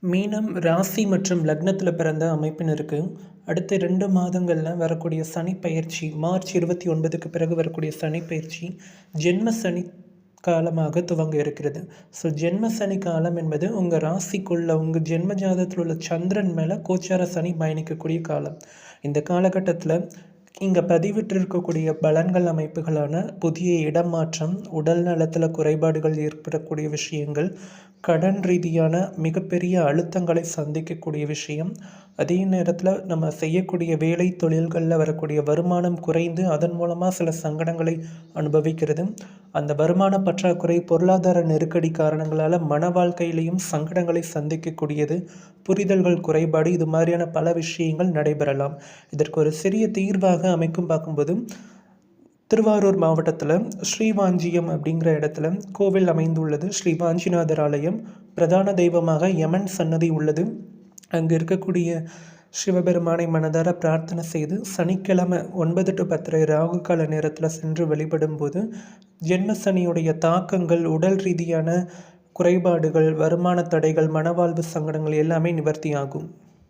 மீனம் ராசி மற்றும் லக்னத்தில் பிறந்த அமைப்பினருக்கு அடுத்த 2 மாதங்களில் வரக்கூடிய சனி பயிற்சி மார்ச் 29க்கு பிறகு வரக்கூடிய சனி பயிற்சி ஜென்ம சனி காலமாக துவங்க இருக்கிறது. ஸோ ஜென்ம சனி காலம் என்பது உங்கள் ராசிக்குள்ள உங்கள் ஜென்ம ஜாதகத்தில் உள்ள சந்திரன் மேலே கோச்சார சனி பயணிக்கக்கூடிய காலம். இந்த காலகட்டத்தில் இங்கே பதிவிட்டிருக்கக்கூடிய பலன்கள் அமைப்புகளான புதிய இடமாற்றம், உடல் நலத்தில் குறைபாடுகள் ஏற்படக்கூடிய விஷயங்கள், கடன் ரீதியான மிகப்பெரிய அழுத்தங்களை சந்திக்கக்கூடிய விஷயம், அதே நேரத்தில் நம்ம செய்யக்கூடிய வேலை தொழில்களில் வரக்கூடிய வருமானம் குறைந்து அதன் மூலமாக சில சங்கடங்களை அனுபவிக்கிறது. அந்த வருமான பற்றாக்குறை, பொருளாதார நெருக்கடி காரணங்களால் மன வாழ்க்கையிலையும் சங்கடங்களை சந்திக்கக்கூடியது, புரிதல்கள் குறைபாடு, இது மாதிரியான பல விஷயங்கள் நடைபெறலாம். இதற்கு ஒரு சிறிய தீர்வாக அமைக்கும் பார்க்கும்போது திருவாரூர் மாவட்டத்தில் ஸ்ரீவாஞ்சியம் அப்படிங்கிற இடத்துல கோவில் அமைந்துள்ளது. ஸ்ரீ வாஞ்சிநாதர் ஆலயம், பிரதான தெய்வமாக யமன் சன்னதி உள்ளது. அங்கே இருக்கக்கூடிய சிவபெருமானை மனதார பிரார்த்தனை செய்து சனிக்கிழமை 9 to 10 ராகு கால நேரத்தில் சென்று வழிபடும் போது ஜென்ம சனியுடைய தாக்கங்கள், உடல் ரீதியான குறைபாடுகள், வருமான தடைகள், மனவாழ்வு சங்கடங்கள் எல்லாமே நிவர்த்தி ஆகும்.